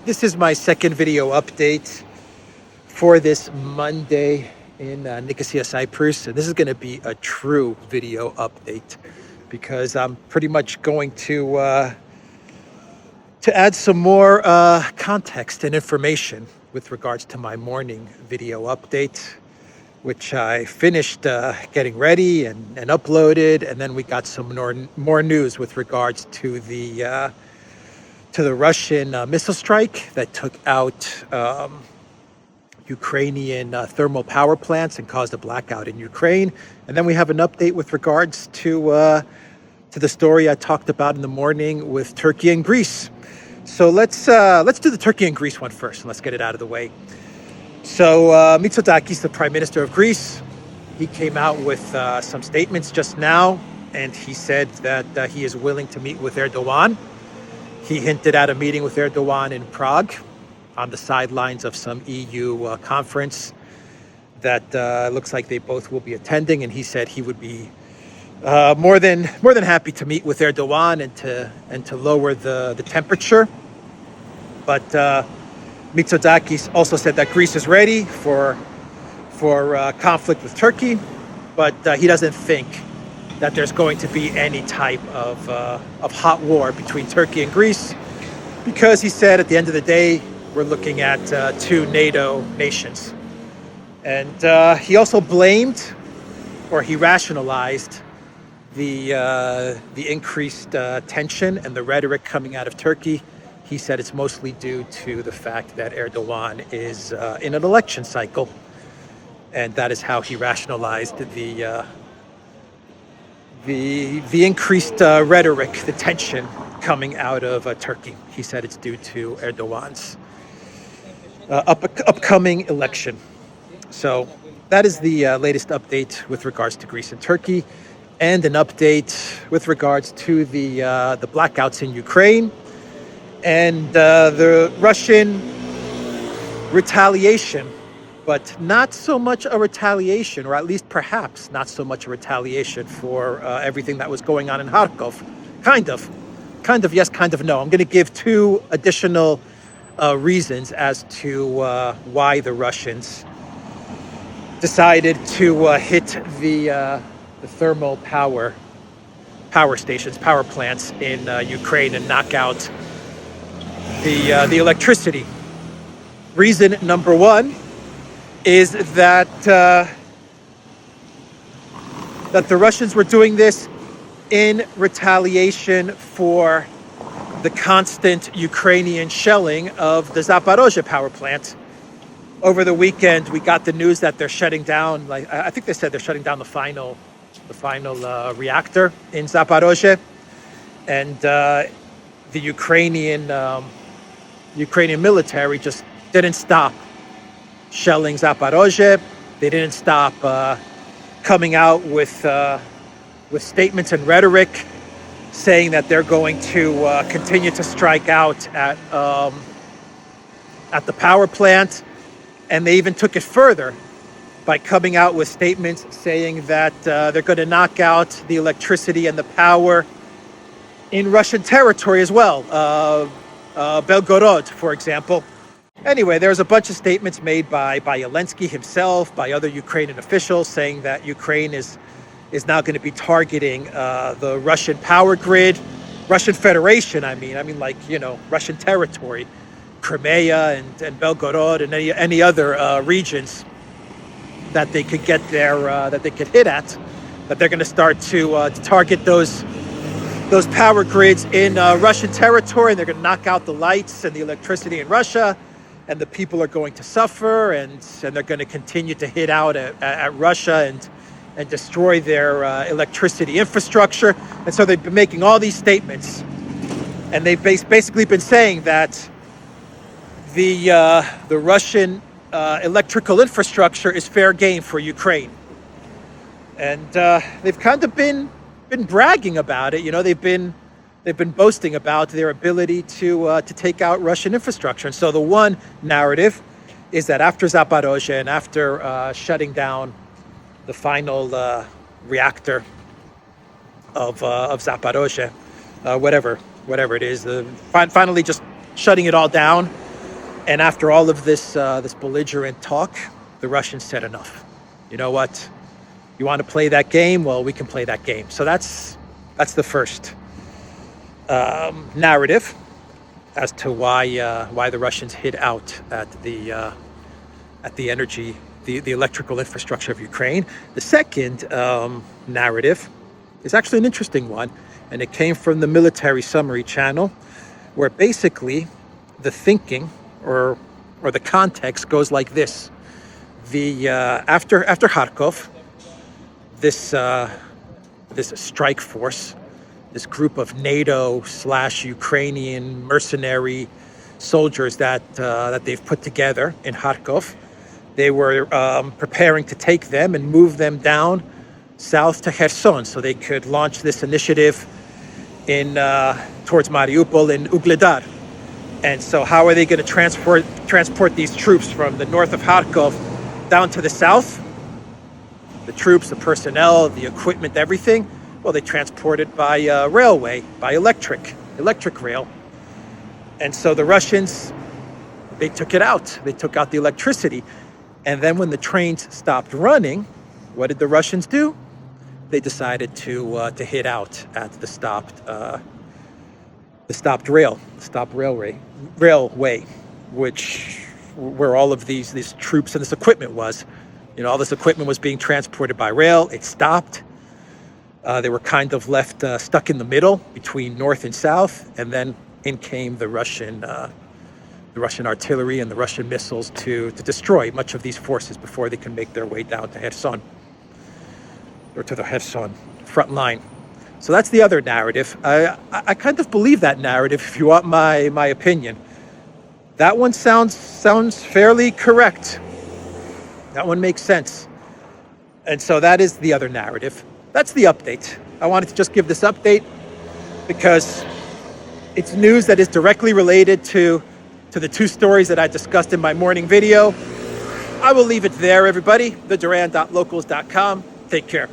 This is my second video update for this Monday in Nicosia, Cyprus. And this is going to be a true video update because I'm pretty much going to add some more context and information with regards to my morning video update, which I finished getting ready and uploaded. And then we got some more news with regards to the Russian missile strike that took out Ukrainian thermal power plants and caused a blackout in Ukraine. And then we have an update with regards to the story I talked about in the morning with Turkey and Greece. So let's do the Turkey and Greece one first, and let's get it out of the way. So Mitsotakis, the Prime Minister of Greece, he came out with some statements just now, and he said that he is willing to meet with Erdogan. He hinted at a meeting with Erdogan in Prague on the sidelines of some EU conference that looks like they both will be attending, and he said he would be more than happy to meet with Erdogan and to lower the temperature. But Mitsotakis also said that Greece is ready for conflict with Turkey, but he doesn't think that there's going to be any type of hot war between Turkey and Greece, because he said at the end of the day, we're looking at two NATO nations. And he also blamed, or he rationalized, the increased tension and the rhetoric coming out of Turkey. He said it's mostly due to the fact that Erdogan is in an election cycle, and that is how he rationalized the increased rhetoric, the tension coming out of Turkey. He said it's due to Erdogan's upcoming election. So that is the latest update with regards to Greece and Turkey, and an update with regards to the blackouts in Ukraine and the Russian retaliation. But not so much a retaliation, or at least perhaps not so much a retaliation for everything that was going on in Kharkov. Kind of yes, kind of no. I'm going to give two additional reasons as to why the Russians decided to hit the thermal power stations, power plants in Ukraine, and knock out the electricity. Reason number one is that the Russians were doing this in retaliation for the constant Ukrainian shelling of the Zaporozhye power plant. Over the weekend, we got the news that they're shutting down. I think they said they're shutting down the final reactor in Zaporozhye, and the Ukrainian military just didn't stop shelling Zaporozhye. They didn't stop coming out with statements and rhetoric saying that they're going to continue to strike out at the power plant. And they even took it further by coming out with statements saying that they're going to knock out the electricity and the power in Russian territory as well. Belgorod, for example. Anyway, there's a bunch of statements made by Zelensky himself, by other Ukrainian officials, saying that Ukraine is now going to be targeting the Russian power grid, Russian Federation. I mean, like, Russian territory, Crimea and Belgorod and any other regions that they could get that they could hit at. That they're going to start to target those power grids in Russian territory, and they're going to knock out the lights and the electricity in Russia. And the people are going to suffer, and they're going to continue to hit out at Russia and destroy their electricity infrastructure. And so they've been making all these statements, and they've basically been saying that the Russian electrical infrastructure is fair game for Ukraine. And they've kind of been bragging about it. They've been boasting about their ability to take out Russian infrastructure. And so the one narrative is that after Zaporozhye and after shutting down the final reactor of Zaporozhye, whatever it is, finally just shutting it all down, And after all of this belligerent talk, the Russians said enough. You know what? You want to play that game? Well, we can play that game. So that's the first narrative as to why the Russians hid out at the energy, the electrical infrastructure of Ukraine. The second narrative is actually an interesting one, and it came from the Military Summary channel, where basically the thinking or the context goes like this: after Kharkov, this strike force, this group of NATO/Ukrainian mercenary soldiers that they've put together in Kharkov, they were preparing to take them and move them down south to Kherson, so they could launch this initiative in towards Mariupol and Ugledar. And so how are they going to transport these troops from the north of Kharkov down to the south? The troops, the personnel, the equipment, everything, well, they transport it by railway, by electric rail. And so the Russians, they took it out. They took out the electricity. And then when the trains stopped running, what did the Russians do? They decided to hit out at the stopped railway, where all of these troops and this equipment was. You know, all this equipment was being transported by rail. It stopped. They were kind of left stuck in the middle between north and south, and then in came the Russian artillery and the Russian missiles to destroy much of these forces before they can make their way down to Kherson, or to the Kherson front line. So that's the other narrative. I kind of believe that narrative, if you want my opinion. That one sounds fairly correct. That one makes sense. And so that is the other narrative. That's the update. I wanted to just give this update because it's news that is directly related to the two stories that I discussed in my morning video. I will leave it there, everybody. theduran.locals.com. Take care.